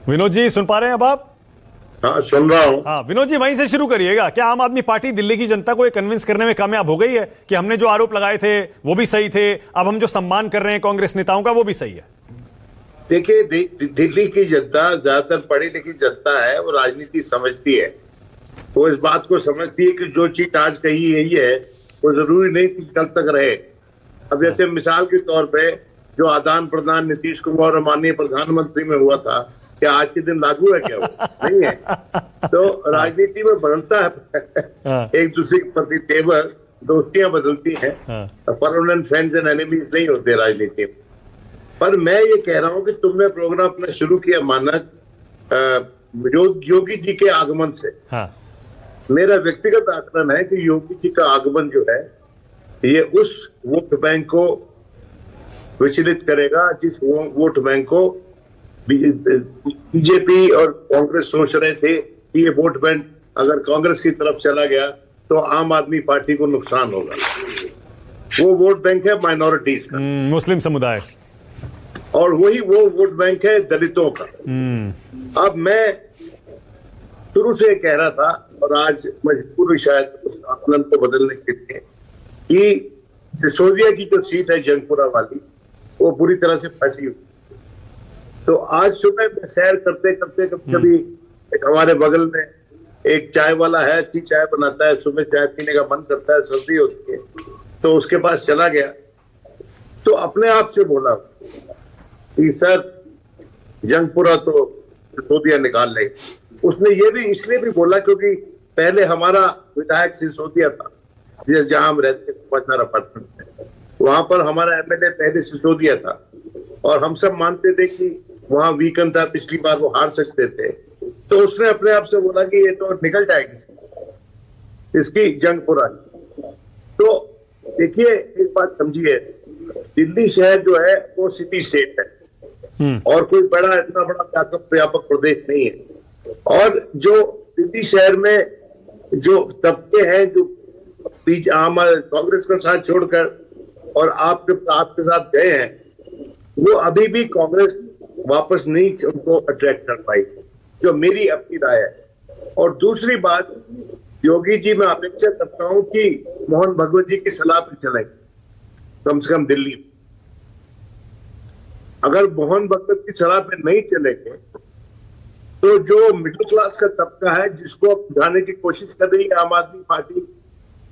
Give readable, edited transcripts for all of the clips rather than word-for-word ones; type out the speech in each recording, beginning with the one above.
विनोद जी सुन पा रहे हैं अब आप? हाँ, सुन रहा हूँ। हाँ विनोद जी, वहीं से शुरू करिएगा। क्या आम आदमी पार्टी दिल्ली की जनता को ये कन्विंस करने में कामयाब हो गई है कि हमने जो आरोप लगाए थे वो भी सही थे, अब हम जो सम्मान कर रहे हैं कांग्रेस नेताओं का वो भी सही है? देखिए, दिल्ली की जनता ज्यादातर पढ़ी लिखी जनता है, वो राजनीति समझती है। वो इस बात को समझती है कि जो चीज आज कही यही है वो जरूरी नहीं कि कल तक रहे। अब जैसे मिसाल के तौर पे जो आदान प्रदान नीतीश कुमार और माननीय प्रधानमंत्री में हुआ था, क्या आज के दिन लागू है? क्या वो नहीं है? तो राजनीति में बदलता है एक दूसरे के प्रति तेवर, दोस्तियां बदलती हैं, परमानेंट फ्रेंड्स एंड एनिमीज नहीं होते राजनीति में। पर मैं ये कह रहा हूं कि तुमने प्रोग्राम अपना शुरू किया मानक योगी जी के आगमन से। मेरा व्यक्तिगत आकलन है कि योगी जी का आगमन जो है ये उस वोट बैंक को विचलित करेगा जिस वोट बैंक को बीजेपी और कांग्रेस सोच रहे थे कि ये वोट बैंक अगर कांग्रेस की तरफ चला गया तो आम आदमी पार्टी को नुकसान होगा। वो वोट बैंक है माइनॉरिटीज का, मुस्लिम समुदाय, और वही वो वोट बैंक है दलितों का। अब मैं शुरू से कह रहा था और आज मजबूर शायद उस आकलन को बदलने के लिए कि सिसोदिया की जो सीट है जंगपुरा वाली वो बुरी तरह से फंसी हुई। तो आज सुबह में सैर करते करते कभी एक हमारे बगल में एक चाय वाला है, अच्छी चाय बनाता है, सुबह चाय पीने का मन करता है, सर्दी होती है, तो उसके पास चला गया तो अपने आप से बोला कि सर जंगपुरा तो सिसोदिया निकाल ले। उसने ये भी इसलिए भी बोला क्योंकि पहले हमारा विधायक सिसोदिया था, जहां हम रहते थे अपार्टमेंट में, वहां पर हमारा एमएलए पहले सिसोदिया था और हम सब मानते थे कि वहां वीकेंड था, पिछली बार वो हार सकते थे। तो उसने अपने आप से बोला कि ये तो निकल जाएगी इसकी जंगपुरा। तो देखिए एक बात समझिए, दिल्ली शहर जो है वो सिटी स्टेट है और कोई बड़ा इतना बड़ा व्यापक प्रदेश नहीं है। और जो दिल्ली शहर में जो तबके हैं जो बीच आम कांग्रेस का साथ छोड़कर और आपके साथ गए हैं, वो अभी भी कांग्रेस वापस नहीं उनको अट्रैक्ट कर पाई, जो मेरी अपनी राय है। और दूसरी बात, योगी जी मैं अपेक्षा करता हूं कि मोहन भगवत जी की सलाह पर चलें कम से कम दिल्ली। अगर मोहन भगवत की सलाह पर नहीं चलेंगे तो जो मिडिल क्लास का तबका है जिसको बुझाने की कोशिश कर रही है आम आदमी पार्टी,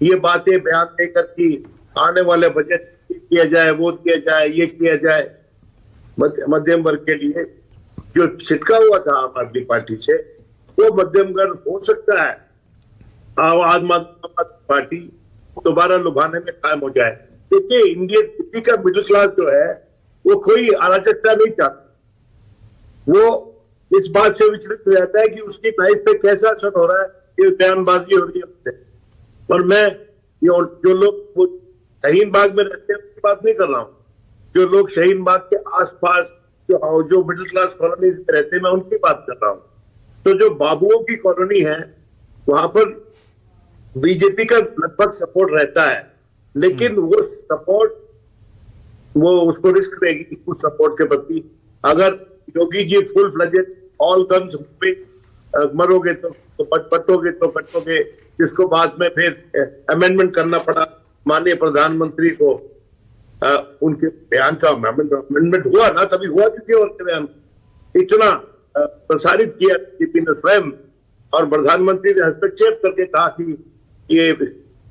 ये बातें बयान देकर कि आने वाले बजट किया जाए, वो किया जाए, ये किया जाए, मध्यम वर्ग के लिए जो छिटका हुआ था आम आदमी पार्टी से, वो मध्यम वर्ग हो सकता है आम आदमी पार्टी दोबारा लुभाने में कायम हो जाए। देखिए दिल्ली का मिडिल क्लास जो है वो कोई अराजकता नहीं चाहता, वो इस बात से विचलित हो जाता है कि उसकी लाइफ पे कैसा असर हो रहा है, ये बयानबाजी हो रही है। और मैं जो लोग शाहीन बाग में रहते हैं उनकी बात नहीं कर रहा हूँ, जो लोग शाहीन बाग के आसपास जो मिडिल क्लास कॉलोनीज में रहते हैं मैं उनकी बात कर रहा हूँ। तो जो बाबुओं की कॉलोनी है वहां पर बीजेपी का लगभग सपोर्ट रहता है, लेकिन वो सपोर्ट वो उसको रिस्क रहेगी उस सपोर्ट के प्रति। अगर Yogi ji full fledged all guns पे मरोगे तो पटोगे तो कटोगे, जिसको बाद में फिर अमेंडमेंट करना पड़ा माननीय प्रधानमंत्री को। उनके बयान का अमेंडमेंट हुआ ना, कभी हुआ किसी और के बयान इतना प्रसारित किया बीजेपी ने स्वयं, और प्रधानमंत्री ने हस्तक्षेप करके कहा कि ये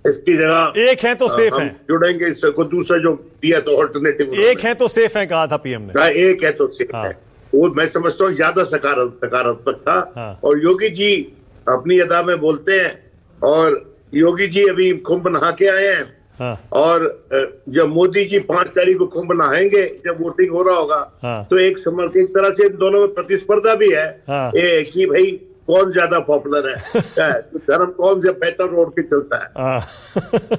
इसकी जगह एक है तो सेफ है, जुड़ेंगे इसको, दूसरा जो दिया तो ऑल्टरनेटिव एक है तो सेफ है कहा था पीएम ने। एक है तो सेफ है, वो मैं समझता हूँ ज्यादा सकारात्मक था। और योगी जी अपनी अदा में बोलते हैं, और योगी जी अभी कुंभ नहा के आए हैं। और जब मोदी जी 5 तारीख को कुंभ नहाएंगे, जब वोटिंग हो रहा होगा, तो एक तरह से इन दोनों में प्रतिस्पर्धा भी है कि भाई कौन ज्यादा पॉपुलर है, धर्म कौन से बेटर रोड के चलता है।